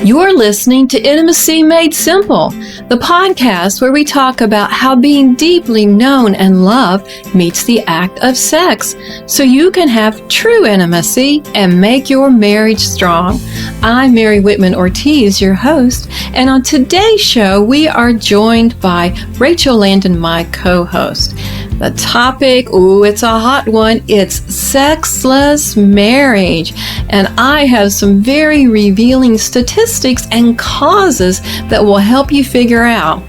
You're listening to Intimacy Made Simple, the podcast where we talk about how being deeply known and loved meets the act of sex, so you can have true intimacy and make your marriage strong. I'm Mary Whitman Ortiz, your host, and on today's show, we are joined by Rachel Landin, my co-host. The topic, it's a hot one. It's sexless marriage. And I have some very revealing statistics and causes that will help you figure out,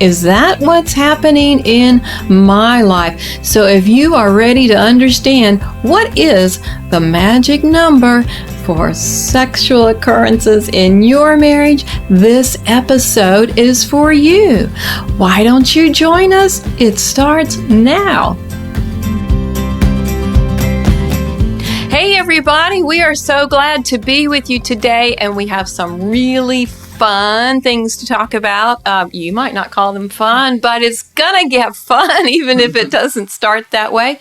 is that what's happening in my life? So if you are ready to understand what is the magic number for sexual occurrences in your marriage, this episode is for you. Why don't you join us? It starts now. Hey everybody, we are so glad to be with you today, and we have some really fun things to talk about. You might not call them fun, but it's gonna get fun even if it doesn't start that way.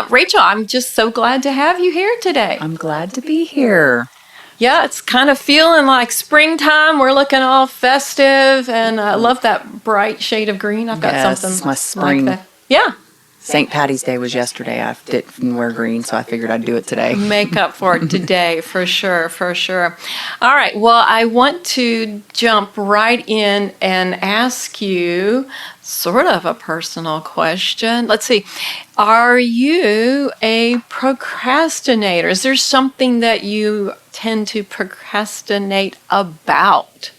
Rachel, I'm just so glad to have you here today. I'm glad to be here. Yeah, it's kind of feeling like springtime. We're looking all festive, and I love that bright shade of green. I've got something my spring. like that. Yeah. St. Patty's Day was yesterday. I didn't wear green, so I figured I'd do it today. Make up for it today, for sure, for sure. All right, well, I want to jump right in and ask you sort of a personal question. Let's see. Are you a procrastinator? Is there something that you tend to procrastinate about?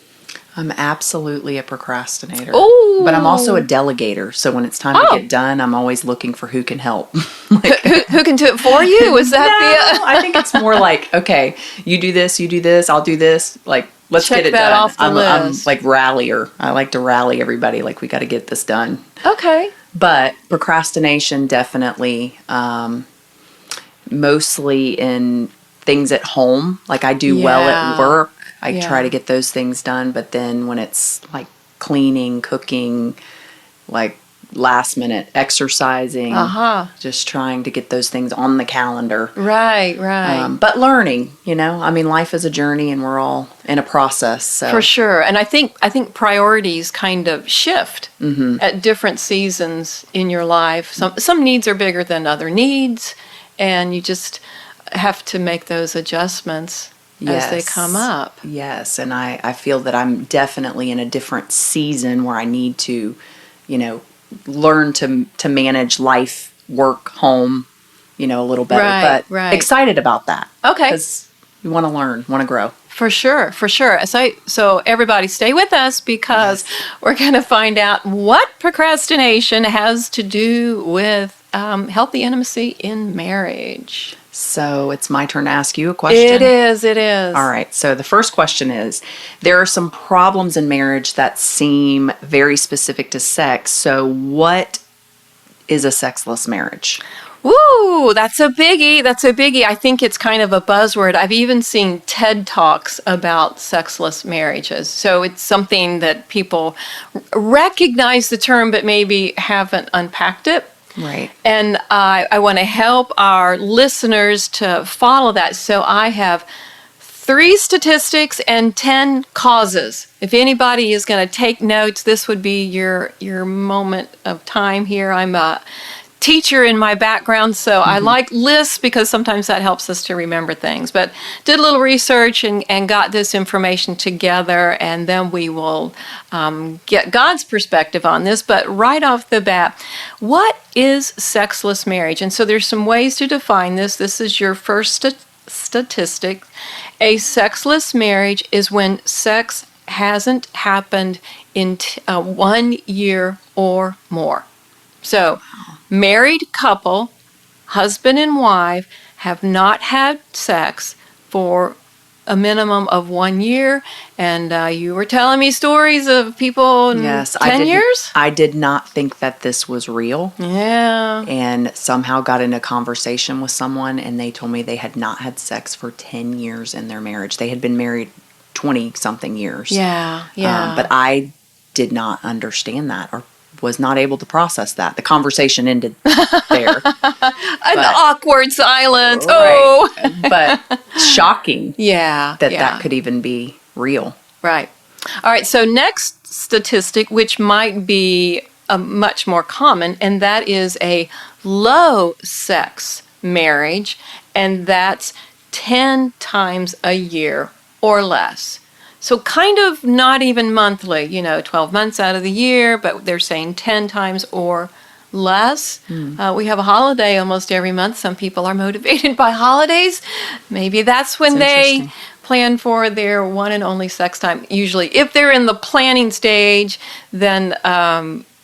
I'm absolutely a procrastinator. Ooh. But I'm also a delegator. So when it's time to get done, I'm always looking for who can help. Who can do it for you? Is that I think it's more like, okay, you do this, I'll do this. Like, let's Check get it that done. off the list. I'm like rallier. I like to rally everybody. Like, we got to get this done. Okay. But procrastination definitely, mostly in things at home. Like, I do well at work. I try to get those things done, but then when it's like cleaning, cooking, like last minute exercising, just trying to get those things on the calendar. Right. But learning, I mean, life is a journey and we're all in a process. So. For sure. And I think priorities kind of shift at different seasons in your life. Some needs are bigger than other needs, and you just have to make those adjustments. As they come up. Yes, and I feel that I'm definitely in a different season where I need to, learn to manage life, work, home, a little better. But excited about that. Okay. Because we want to learn, want to grow. For sure. So everybody stay with us, because we're going to find out what procrastination has to do with healthy intimacy in marriage. So it's my turn to ask you a question? It is. All right. So the first question is, there are some problems in marriage that seem very specific to sex. So what is a sexless marriage? Ooh, that's a biggie. I think it's kind of a buzzword. I've even seen TED Talks about sexless marriages. So it's something that people recognize the term, but maybe haven't unpacked it. Right. And I want to help our listeners to follow that. So I have 3 statistics and 10 causes. If anybody is going to take notes, this would be your moment of time here. I'm a teacher in my background, so I like lists because sometimes that helps us to remember things. But did a little research and got this information together, and then we will get God's perspective on this. But right off the bat, what is sexless marriage? And so there's some ways to define this. This is your first statistic. A sexless marriage is when sex hasn't happened in 1 year or more. So, married couple, husband and wife, have not had sex for a minimum of 1 year. And you were telling me stories of people in 10 years? I did not think that this was real. Yeah. And somehow got in a conversation with someone, and they told me they had not had sex for 10 years in their marriage. They had been married 20-something years. Yeah. But I did not understand that, or was not able to process that. The conversation ended there. An awkward silence. Right. Oh. But shocking. Yeah. That could even be real. Right. All right. So next statistic, which might be much more common, and that is a low sex marriage, and that's 10 times a year or less. So kind of not even monthly, 12 months out of the year, but they're saying 10 times or less. We have a holiday almost every month. Some people are motivated by holidays. Maybe that's when they plan for their one and only sex time. Usually, if they're in the planning stage, then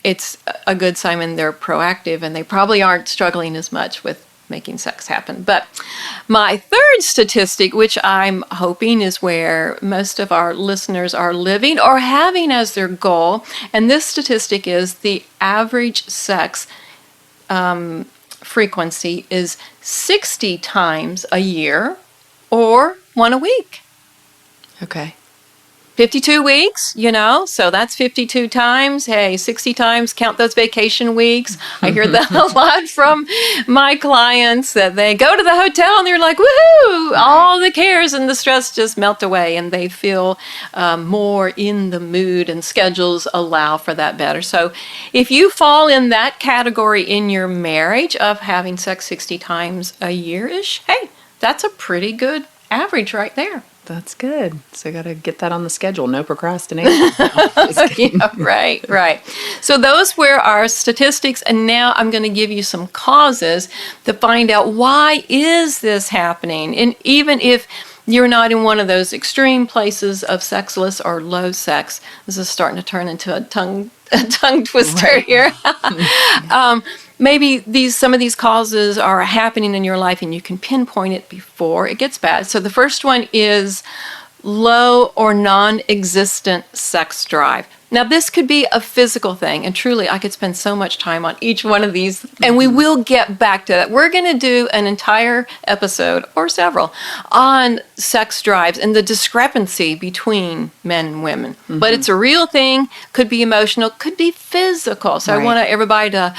it's a good sign when they're proactive, and they probably aren't struggling as much with making sex happen. But my third statistic, which I'm hoping is where most of our listeners are living or having as their goal, and this statistic is the average sex frequency is 60 times a year or one a week. Okay. 52 weeks, so that's 52 times. Hey, 60 times, count those vacation weeks. I hear that a lot from my clients, that they go to the hotel and they're like, woohoo, all the cares and the stress just melt away, and they feel more in the mood, and schedules allow for that better. So if you fall in that category in your marriage of having sex 60 times a year-ish, hey, that's a pretty good average right there. That's good. So I got to get that on the schedule. No procrastination. Yeah, right. So those were our statistics, and now I'm going to give you some causes to find out why is this happening. And even if you're not in one of those extreme places of sexless or low sex, this is starting to turn into a tongue twister here. Maybe some of these causes are happening in your life and you can pinpoint it before it gets bad. So the first one is low or non-existent sex drive. Now, this could be a physical thing, and truly, I could spend so much time on each one of these, and we will get back to that. We're going to do an entire episode, or several, on sex drives and the discrepancy between men and women. Mm-hmm. But it's a real thing, could be emotional, could be physical. So I want everybody to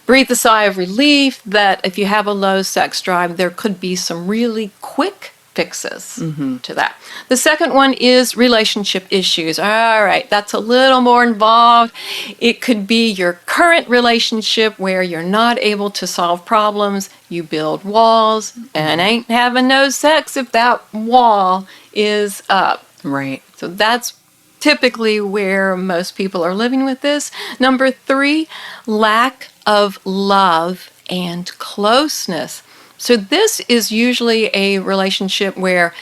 breathe a sigh of relief that if you have a low sex drive, there could be some really quick fixes to that. The second one is relationship issues. All right, that's a little more involved. It could be your current relationship where you're not able to solve problems. You build walls and ain't having no sex if that wall is up. Right. So that's typically where most people are living with this. Number 3, lack of love and closeness. So this is usually a relationship where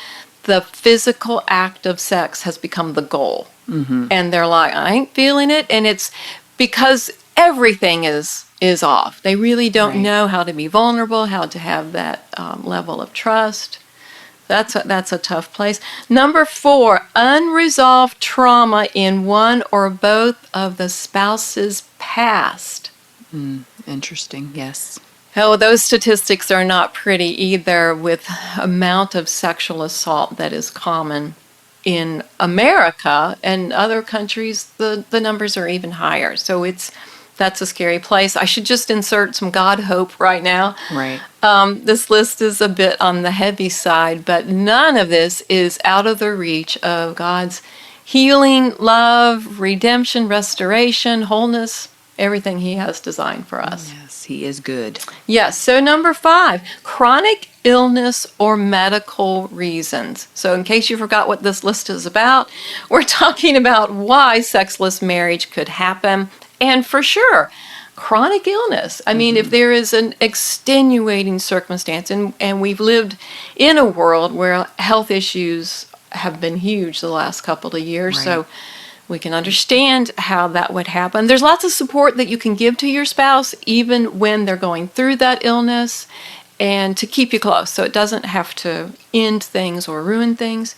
the physical act of sex has become the goal. Mm-hmm. And they're like, I ain't feeling it. And it's because everything is off. They really don't know how to be vulnerable, how to have that level of trust. That's a tough place. Number 4, unresolved trauma in one or both of the spouse's past. Interesting, yes. Oh, those statistics are not pretty either, with amount of sexual assault that is common in America, and other countries the numbers are even higher. So that's a scary place. I should just insert some God hope right now. Right. This list is a bit on the heavy side, but none of this is out of the reach of God's healing, love, redemption, restoration, wholeness, everything He has designed for us. Yes, He is good. Yes, so number 5, chronic illness or medical reasons. So in case you forgot what this list is about, we're talking about why sexless marriage could happen. And for sure, chronic illness. I mean, if there is an extenuating circumstance, and we've lived in a world where health issues have been huge the last couple of years, so we can understand how that would happen. There's lots of support that you can give to your spouse even when they're going through that illness, and to keep you close so it doesn't have to end things or ruin things.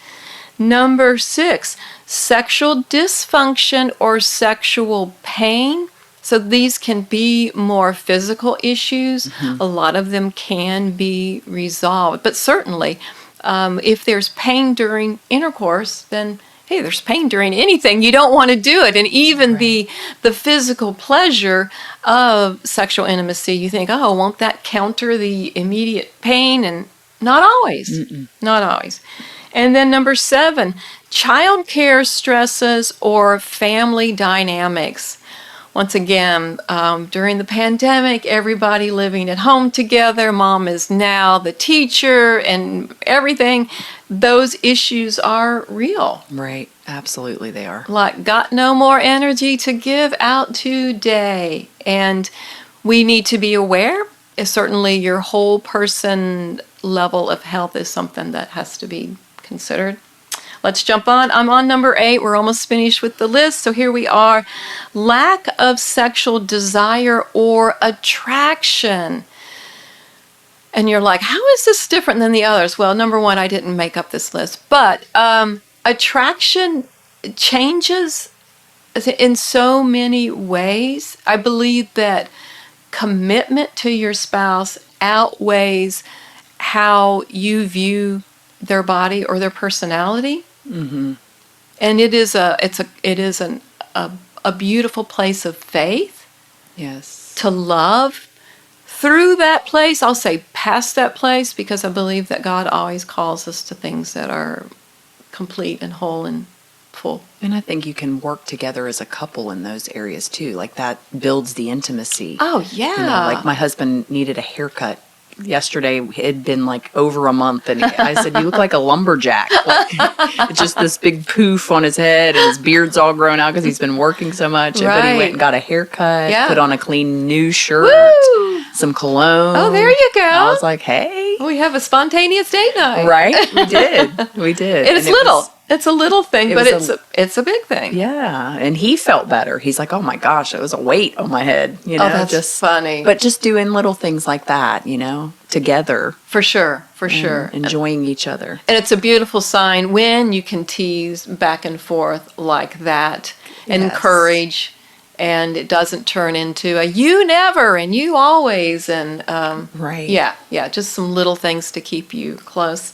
Number 6, sexual dysfunction or sexual pain. So these can be more physical issues. A lot of them can be resolved. But certainly, if there's pain during intercourse, then hey, there's pain during anything. You don't want to do it. And even the physical pleasure of sexual intimacy, you think, oh, won't that counter the immediate pain? And not always. Not always. And then number 7, childcare stresses or family dynamics. Once again, during the pandemic, everybody living at home together, mom is now the teacher and everything. Those issues are real. Right. Absolutely, they are. Like, got no more energy to give out today. And we need to be aware. Certainly, your whole person level of health is something that has to be considered. Let's jump on. I'm on number 8. We're almost finished with the list. So here we are. Lack of sexual desire or attraction. And you're like, how is this different than the others? Well, number 1, I didn't make up this list. But attraction changes in so many ways. I believe that commitment to your spouse outweighs how you view their body or their personality. Mm-hmm. And it is a beautiful place of faith. Yes. To love through that place. I'll say past that place, because I believe that God always calls us to things that are complete and whole and full. And I think you can work together as a couple in those areas too. Like, that builds the intimacy. Oh, yeah. You know, like, my husband needed a haircut yesterday. It had been like over a month, and I said, you look like a lumberjack. Like, just this big poof on his head, and his beard's all grown out because he's been working so much. Right. But he went and got a haircut, put on a clean new shirt, Woo! Some cologne. Oh, there you go. I was like, hey. We have a spontaneous date night. Right? We did. We did. It's little. It's a little thing, but it's a big thing. Yeah, and he felt better. He's like, oh my gosh, it was a weight on my head. You know, oh, that's just funny. But just doing little things like that, you know, together. For sure. Enjoying each other. And it's a beautiful sign when you can tease back and forth like that and encourage, and it doesn't turn into a you never and you always. And right. Yeah, just some little things to keep you close.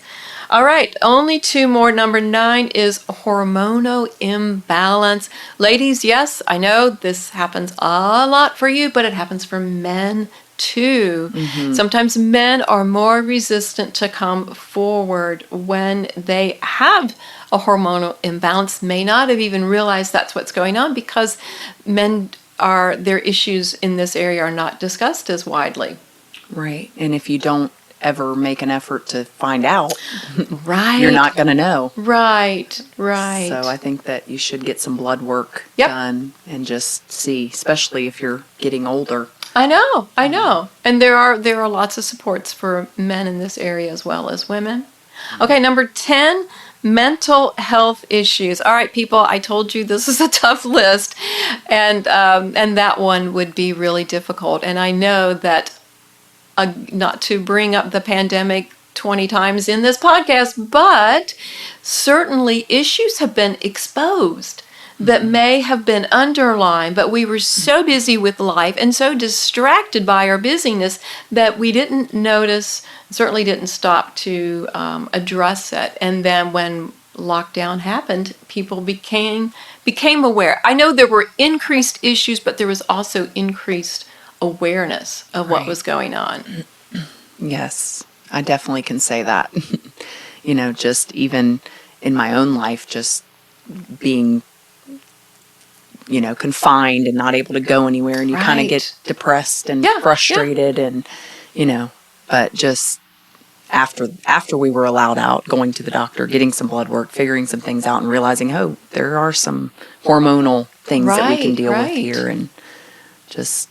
All right, only 2 more. Number 9 is hormonal imbalance. Ladies, yes, I know this happens a lot for you, but it happens for men too. Mm-hmm. Sometimes men are more resistant to come forward when they have a hormonal imbalance, may not have even realized that's what's going on, because their issues in this area are not discussed as widely. Right, and if you don't ever make an effort to find out, right, you're not going to know. Right. So I think that you should get some blood work done and just see, especially if you're getting older. I know. And there are lots of supports for men in this area as well as women. Okay, number 10, mental health issues. All right, people, I told you this is a tough list, and that one would be really difficult. And I know that not to bring up the pandemic 20 times in this podcast, but certainly issues have been exposed that may have been underlined, but we were so busy with life and so distracted by our busyness that we didn't notice, certainly didn't stop to address it. And then when lockdown happened, people became aware. I know there were increased issues, but there was also increased awareness of what was going on. Yes, I definitely can say that. You know, just even in my own life, just being, you know, confined and not able to go anywhere, and you kind of get depressed and frustrated and, you know, but just after we were allowed out, going to the doctor, getting some blood work, figuring some things out, and realizing, oh, there are some hormonal things that we can deal with here, and just,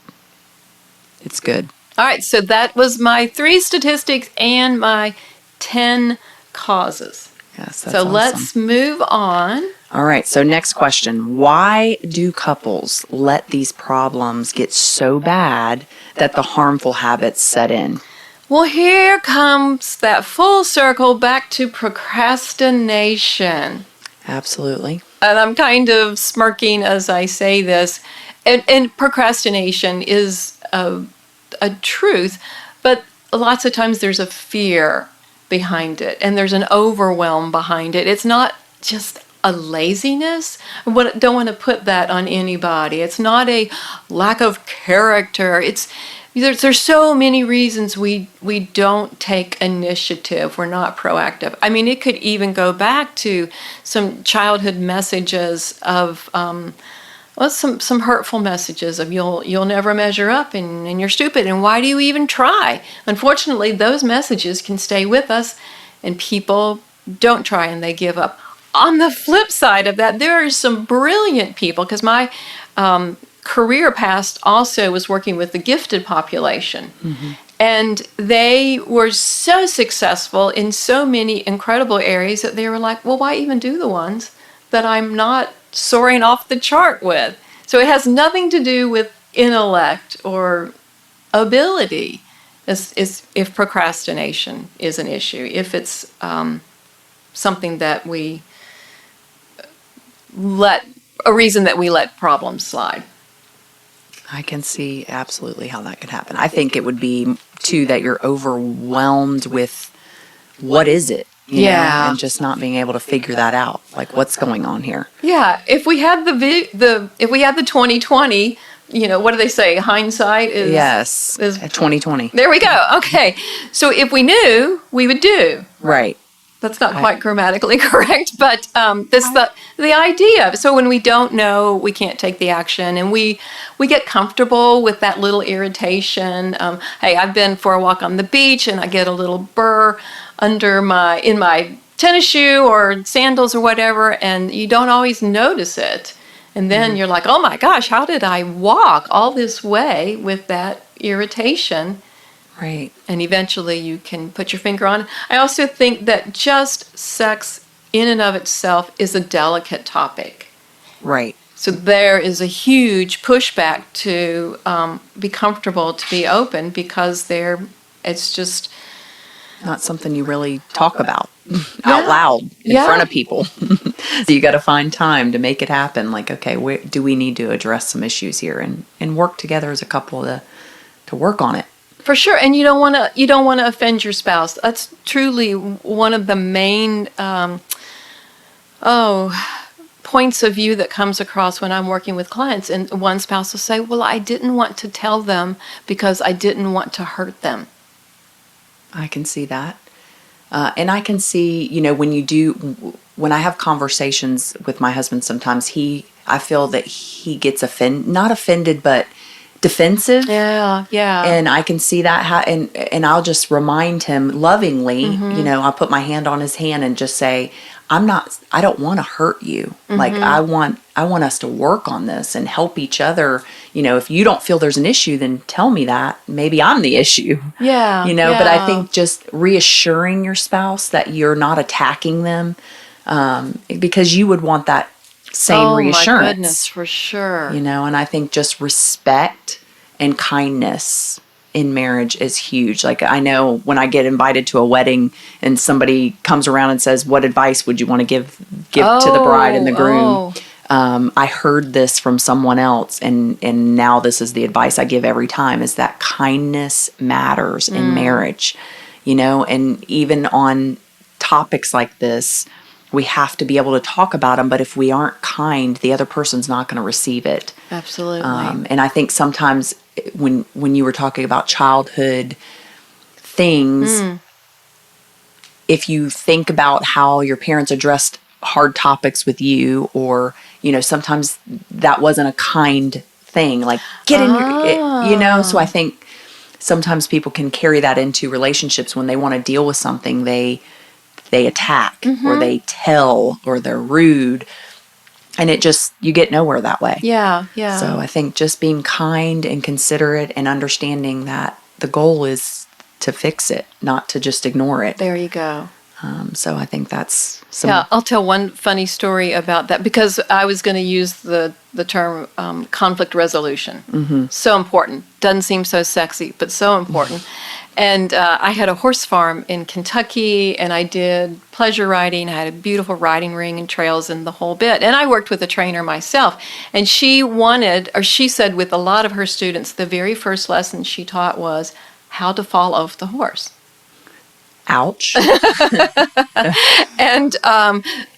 it's good. All right, so that was my 3 statistics and my 10 causes. Yes, that's so awesome. Let's move on. All right, so next question. Why do couples let these problems get so bad that the harmful habits set in? Well, here comes that full circle back to procrastination. Absolutely. And I'm kind of smirking as I say this. And procrastination is a truth, but lots of times there's a fear behind it, and there's an overwhelm behind it. It's not just a laziness. I don't want to put that on anybody. It's not a lack of character. there's so many reasons we don't take initiative. We're not proactive. I mean, it could even go back to some childhood messages of some hurtful messages of you'll never measure up and you're stupid and why do you even try? Unfortunately, those messages can stay with us, and people don't try and they give up. On the flip side of that, there are some brilliant people, because my career past also was working with the gifted population. Mm-hmm. And they were so successful in so many incredible areas that they were like, well, why even do the ones that I'm not soaring off the chart with? So it has nothing to do with intellect or ability, if procrastination is an issue, if it's something that we a reason that we let problems slide. I can see absolutely how that could happen. I think it would be, too, that you're overwhelmed with what is it? You know, and just not being able to figure that out. Like, what's going on here? Yeah. If we had if we had the 2020, what do they say? Hindsight is 2020. There we go. Okay. So if we knew, we would do. Right. That's not quite grammatically correct, but that's the idea. So when we don't know, we can't take the action, and we get comfortable with that little irritation. Hey, I've been for a walk on the beach, and I get a little burr in my tennis shoe or sandals or whatever, and you don't always notice it. And then you're like, oh my gosh, how did I walk all this way with that irritation? Right. And eventually you can put your finger on it. I also think that just sex in and of itself is a delicate topic. Right. So there is a huge pushback to be comfortable, to be open, because it's just not something you really talk about out loud in front of people. So you got to find time to make it happen. Like, okay, do we need to address some issues here and work together as a couple to work on it? For sure, and you don't want to offend your spouse. That's truly one of the main points of view that comes across when I'm working with clients. And one spouse will say, "Well, I didn't want to tell them because I didn't want to hurt them." I can see that, and I can see when I have conversations with my husband. Sometimes I feel that he gets not offended, but defensive. Yeah. And I can see that, and I'll just remind him lovingly, I'll put my hand on his hand and just say, I don't want to hurt you. Mm-hmm. Like, I want us to work on this and help each other. If you don't feel there's an issue, then tell me that. Maybe I'm the issue. Yeah. But I think just reassuring your spouse that you're not attacking them, because you would want that same reassurance. Oh my goodness, for sure. And I think just respect and kindness in marriage is huge. Like, I know when I get invited to a wedding and somebody comes around and says, what advice would you want to give to the bride and the groom? I heard this from someone else, and now this is the advice I give every time, is that kindness matters in marriage. And even on topics like this, we have to be able to talk about them, but if we aren't kind, the other person's not going to receive it. Absolutely. And I think sometimes when you were talking about childhood things, if you think about how your parents addressed hard topics with you, or, sometimes that wasn't a kind thing, like, get in your, so I think sometimes people can carry that into relationships. When they want to deal with something, they attack, or they tell, or they're rude, and you get nowhere that way. Yeah. So I think just being kind and considerate and understanding that the goal is to fix it, not to just ignore it. There you go. So I think that's I'll tell one funny story about that, because I was going to use the term conflict resolution. Mm-hmm. So important. Doesn't seem so sexy, but so important. And I had a horse farm in Kentucky, and I did pleasure riding. I had a beautiful riding ring and trails and the whole bit. And I worked with a trainer myself. And she said with a lot of her students, the very first lesson she taught was how to fall off the horse. Ouch. And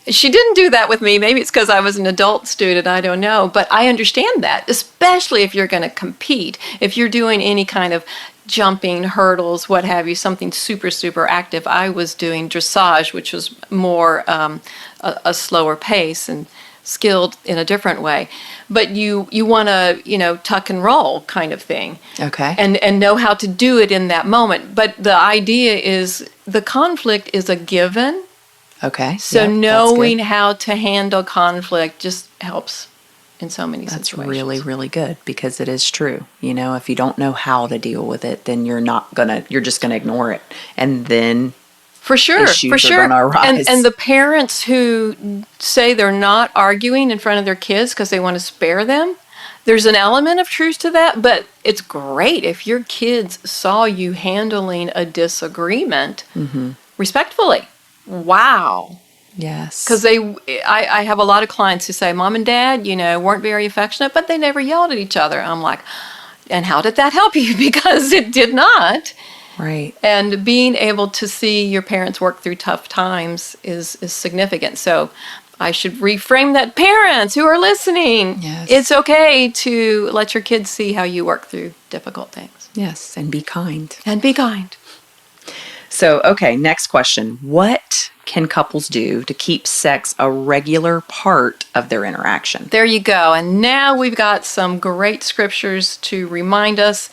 she didn't do that with me. Maybe it's because I was an adult student. I don't know. But I understand that, especially if you're going to compete. If you're doing any kind of jumping, hurdles, what have you, something super, super active. I was doing dressage, which was more a slower pace and skilled in a different way. But you want to, tuck and roll kind of thing. Okay. And know how to do it in that moment. But the idea is the conflict is a given. Okay. So knowing how to handle conflict just helps in so many situations. That's really, really good, because it is true. If you don't know how to deal with it, then you're just gonna ignore it. And then For sure. Issues are gonna arise. And the parents who say they're not arguing in front of their kids because they want to spare them, there's an element of truth to that, but it's great if your kids saw you handling a disagreement respectfully. Wow. Yes. Because I have a lot of clients who say, Mom and Dad, weren't very affectionate, but they never yelled at each other. I'm like, and how did that help you? Because it did not. Right. And being able to see your parents work through tough times is significant. So I should reframe that. Parents who are listening, yes, it's okay to let your kids see how you work through difficult things. Yes, and be kind. And be kind. So, okay, next question. What can couples do to keep sex a regular part of their interaction? There you go. And now we've got some great scriptures to remind us.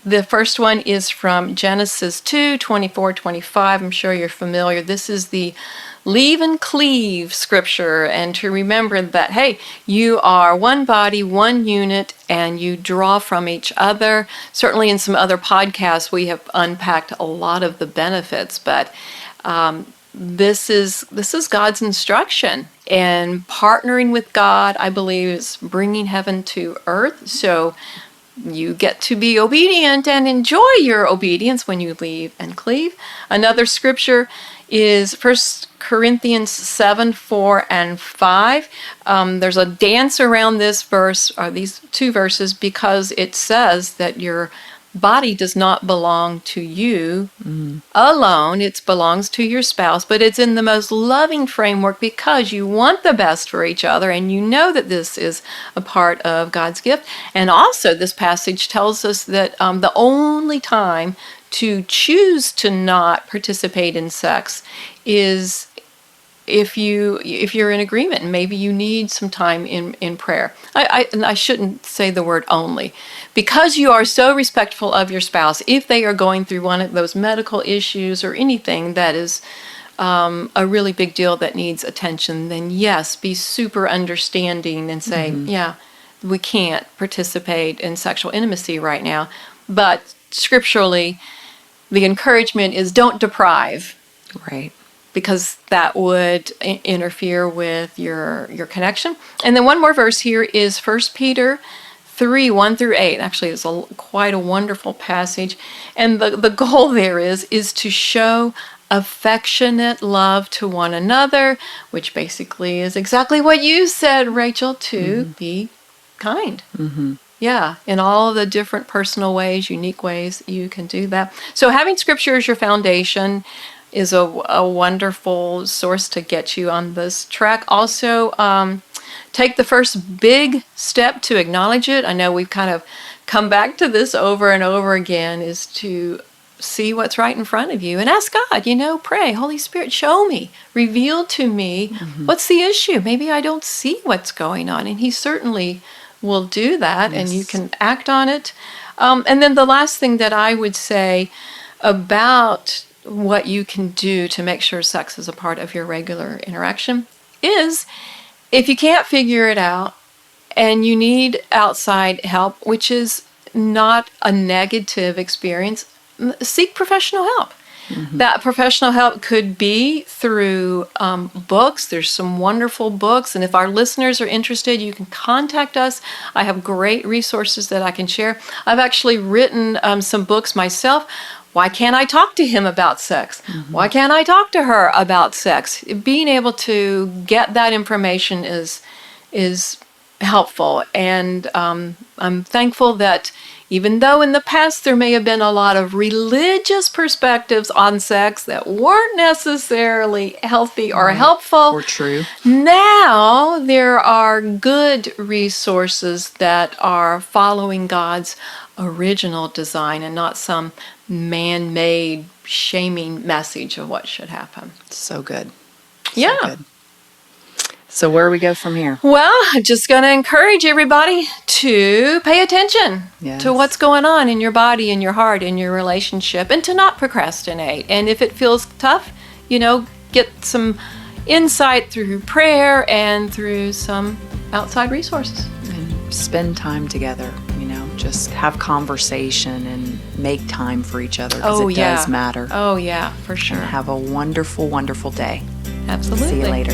The first one is from Genesis 2:24-25. I'm sure you're familiar. This is the leave and cleave scripture, and to remember that, hey, you are one body, one unit, and you draw from each other. Certainly in some other podcasts, we have unpacked a lot of the benefits, but this is God's instruction. And partnering with God, I believe, is bringing heaven to earth. So you get to be obedient and enjoy your obedience when you leave and cleave. Another scripture is 1 Corinthians 7:4-5. There's a dance around this verse, or these two verses, because it says that your body does not belong to you alone. It belongs to your spouse, but it's in the most loving framework because you want the best for each other and you know that this is a part of God's gift. And also this passage tells us that the only time to choose to not participate in sex is if you're in agreement, and maybe you need some time in prayer. I shouldn't say the word only. Because you are so respectful of your spouse, if they are going through one of those medical issues or anything that is a really big deal that needs attention, then yes, be super understanding and say, yeah, we can't participate in sexual intimacy right now. But scripturally, the encouragement is don't deprive. Right. Because that would interfere with your connection. And then one more verse here is 1 Peter 3:1-8. Actually, it's quite a wonderful passage. And the goal there is to show affectionate love to one another, which basically is exactly what you said, Rachel, to be kind. Yeah, in all the different personal ways, unique ways you can do that. So having scripture as your foundation is a wonderful source to get you on this track. Also, take the first big step to acknowledge it. I know we've kind of come back to this over and over again, is to see what's right in front of you and ask God, pray, Holy Spirit, show me, reveal to me what's the issue. Maybe I don't see what's going on, and He certainly will do that, and you can act on it. And then the last thing that I would say about what you can do to make sure sex is a part of your regular interaction is, if you can't figure it out and you need outside help, which is not a negative experience, seek professional help. That professional help could be through books. There's some wonderful books, and if our listeners are interested, you can contact us. I have great resources that I can share. I've actually written some books myself. Why can't I talk to him about sex? Why can't I talk to her about sex? Being able to get that information is helpful. And I'm thankful that even though in the past there may have been a lot of religious perspectives on sex that weren't necessarily healthy or helpful or true, now there are good resources that are following God's original design and not some man-made shaming message of what should happen. So good. Yeah. So good. So where do we go from here? Well, I'm just going to encourage everybody to pay attention to what's going on in your body, in your heart, in your relationship, and to not procrastinate. And if it feels tough, get some insight through prayer and through some outside resources. And spend time together, just have conversation and make time for each other because it does matter. Oh, yeah, for sure. And have a wonderful, wonderful day. Absolutely. See you later.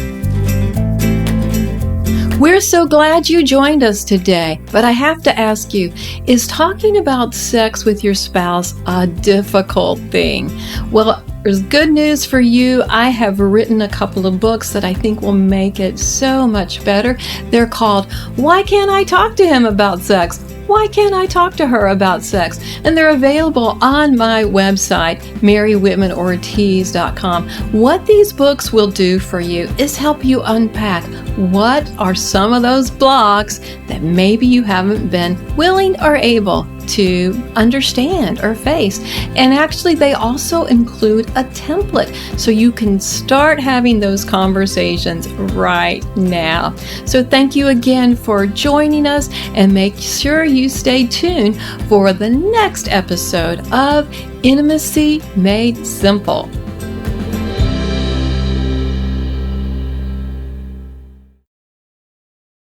We're so glad you joined us today, but I have to ask you, is talking about sex with your spouse a difficult thing? Well, there's good news for you. I have written a couple of books that I think will make it so much better. They're called Why Can't I Talk to Him About Sex? Why Can't I Talk to Her About Sex? And they're available on my website, marywhitmanortiz.com. What these books will do for you is help you unpack what are some of those blocks that maybe you haven't been willing or able to understand or face. And actually, they also include a template so you can start having those conversations right now. So thank you again for joining us, and make sure you stay tuned for the next episode of Intimacy Made Simple.